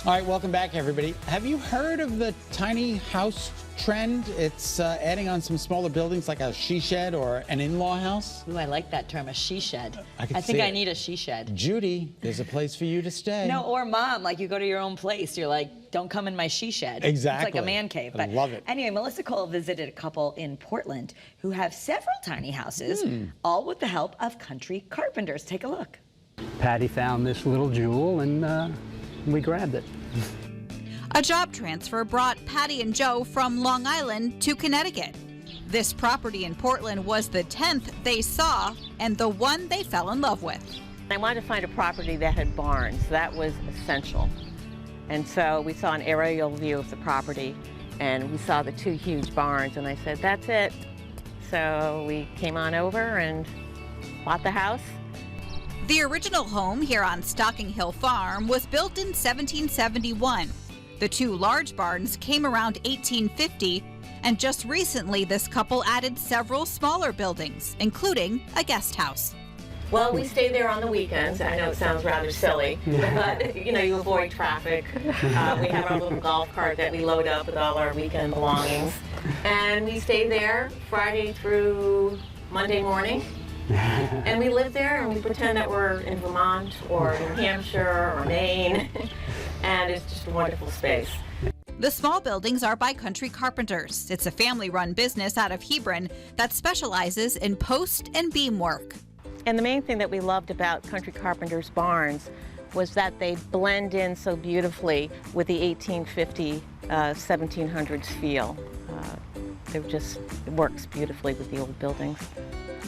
All right, welcome back, everybody. Have you heard of the tiny house trend? It's adding on some smaller buildings like a she shed or an in-law house. Ooh, I like that term, a she shed. I think I need a she shed. Judy, there's a place for you to stay. No, or mom, like you go to your own place. You're like, don't come in my she shed. Exactly. It's like a man cave. I love it. Anyway, Melissa Cole visited a couple in Portland who have several tiny houses, all with the help of Country Carpenters. Take a look. Patty found this little jewel and we grabbed it. A job transfer brought Patty and Joe from Long Island to Connecticut. This property in Portland was the 10th they saw and the one they fell in love with. I wanted to find a property that had barns. That was essential. And so we saw an aerial view of the property and we saw the two huge barns and I said, that's it. So we came on over and bought the house. The original home here on Stocking Hill Farm was built in 1771. The two large barns came around 1850, and just recently this couple added several smaller buildings, including a guest house. Well, we stay there on the weekends. I know it sounds rather silly, but you avoid traffic. We have our little golf cart that we load up with all our weekend belongings. And we stay there Friday through Monday morning. And we live there and we pretend that we're in Vermont or New Hampshire or Maine. And it's just a wonderful space. The small buildings are by Country Carpenters. It's a family-run business out of Hebron that specializes in post and beam work. And the main thing that we loved about Country Carpenters barns was that they blend in so beautifully with the 1850, 1700s feel. It works beautifully with the old buildings.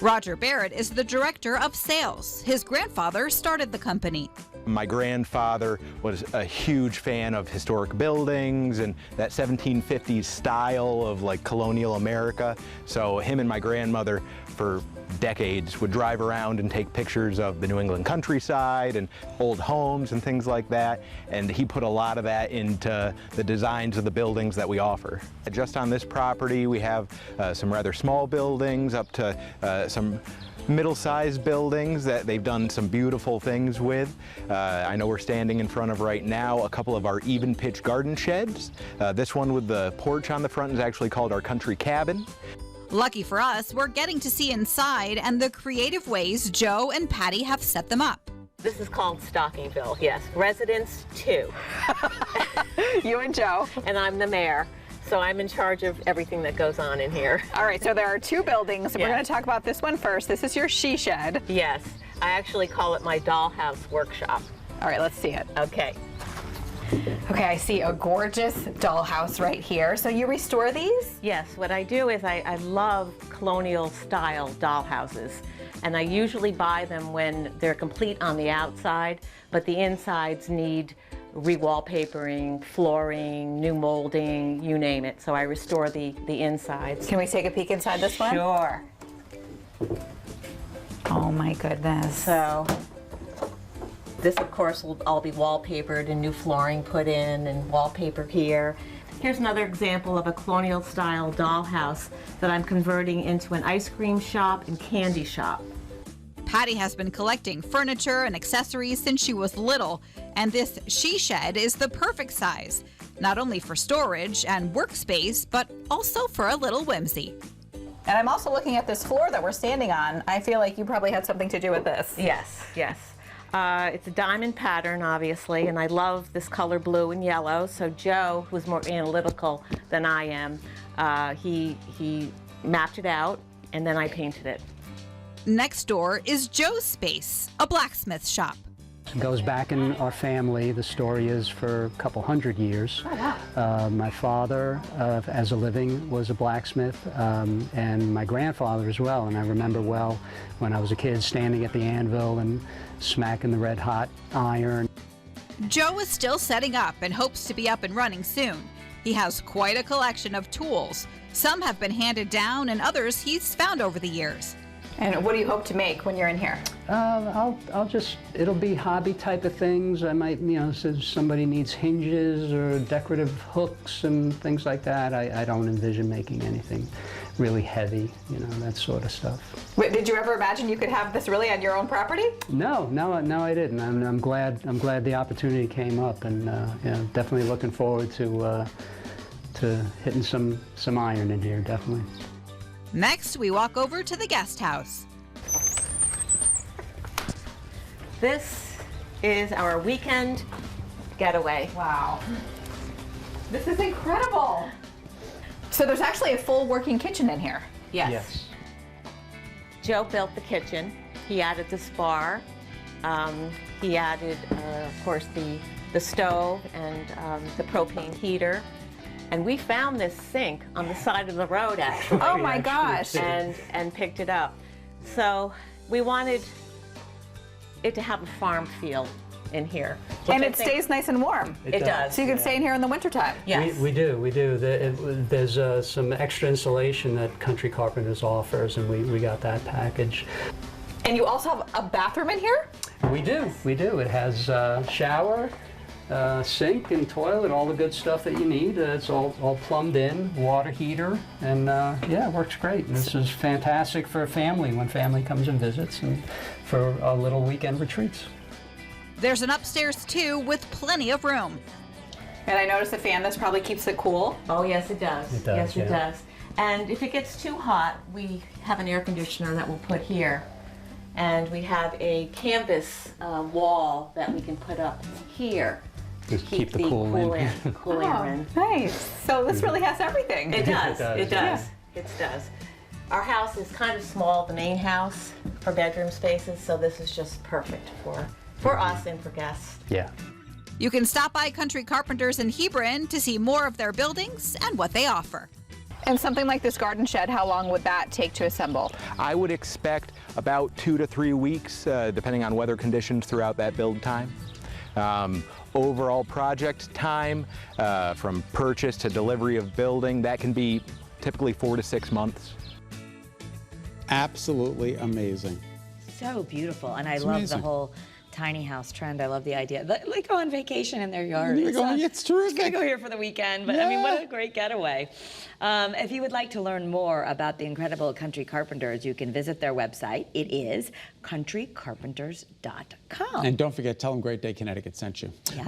Roger Barrett is the director of sales. His grandfather started the company. My grandfather was a huge fan of historic buildings and that 1750s style of like colonial America. So him and my grandmother for decades would drive around and take pictures of the New England countryside and old homes and things like that. And he put a lot of that into the designs of the buildings that we offer. Just on this property, we have some rather small buildings up to some middle-sized buildings that they've done some beautiful things with. I know we're standing in front of right now a couple of our even pitch garden sheds. This one with the porch on the front is actually called our Country Cabin. Lucky for us, we're getting to see inside and the creative ways Joe and Patty have set them up. This is called Stockingville, yes. Residence 2. You and Joe. And I'm the mayor. So I'm in charge of everything that goes on in here. All right, so there are two buildings. We're going to talk about this one first. This is your she shed. Yes, I actually call it my dollhouse workshop. All right, let's see it. Okay. Okay, I see a gorgeous dollhouse right here. So you restore these? Yes, what I do is I love colonial style dollhouses. And I usually buy them when they're complete on the outside, but the insides need re-wallpapering, flooring, new molding, you name it. So I restore the insides. Can we take a peek inside this one? Sure. Oh my goodness. So this, of course, will all be wallpapered and new flooring put in and wallpaper here. Here's another example of a colonial style dollhouse that I'm converting into an ice cream shop and candy shop. Patty has been collecting furniture and accessories since she was little, and this she shed is the perfect size, not only for storage and workspace, but also for a little whimsy. And I'm also looking at this floor that we're standing on. I feel like you probably had something to do with this. Yes, yes. It's a diamond pattern, obviously, and I love this color blue and yellow. So Joe, who's more analytical than I am, he mapped it out, and then I painted it. Next door is Joe's space, a blacksmith shop. It goes back in our family. The story is for a couple hundred years. Oh, wow. My father, as a living, was a blacksmith, and my grandfather as well. And I remember well when I was a kid standing at the anvil and smacking the red-hot iron. Joe is still setting up and hopes to be up and running soon. He has quite a collection of tools. Some have been handed down and others he's found over the years. And what do you hope to make when you're in here? It'll be hobby type of things. I might, so somebody needs hinges or decorative hooks and things like that. I don't envision making anything really heavy, that sort of stuff. Wait, did you ever imagine you could have this really on your own property? No, I didn't. I'm glad the opportunity came up, and definitely looking forward to hitting some iron in here, definitely. Next, we walk over to the guest house. This is our weekend getaway. Wow. This is incredible. So there's actually a full working kitchen in here. Yes. Joe built the kitchen. He added this bar. He added, of course, the stove and the propane heater. And we found this sink on the side of the road, actually. Oh my gosh. And picked it up. So we wanted it to have a farm feel in here. And it stays nice and warm. It does. So you can stay in here in the wintertime. Yes. We do. There's some extra insulation that Country Carpenters offers, and we got that package. And you also have a bathroom in here? We do. It has shower, sink and toilet, all the good stuff that you need. It's all plumbed in, water heater, and yeah, it works great. And this is fantastic for a family when family comes and visits, and for little weekend retreats. There's an upstairs too with plenty of room. And I noticed the fan, this probably keeps it cool. Oh, yes, it does. It does, yes, yeah. it does. And if it gets too hot, we have an air conditioner that we'll put here. And we have a canvas wall that we can put up here. Just keep the cool in. Cool air in. Nice. So this really has everything. It does. It does. It does. Our house is kind of small, the main house, for bedroom spaces, so this is just perfect for us and for guests. Yeah. You can stop by Country Carpenters in Hebron to see more of their buildings and what they offer. And something like this garden shed, how long would that take to assemble? I would expect about 2 to 3 weeks, depending on weather conditions throughout that build time. Overall project time, from purchase to delivery of building, that can be typically 4 to 6 months. Absolutely amazing. So beautiful, and I It's love amazing. the whole tiny house trend. I love the idea. They go on vacation in their yard. It's terrific. Just gonna go here for the weekend, but I mean, what a great getaway. If you would like to learn more about the incredible Country Carpenters, you can visit their website. It is countrycarpenters.com. And don't forget, tell them Great Day Connecticut sent you. Yeah. All right.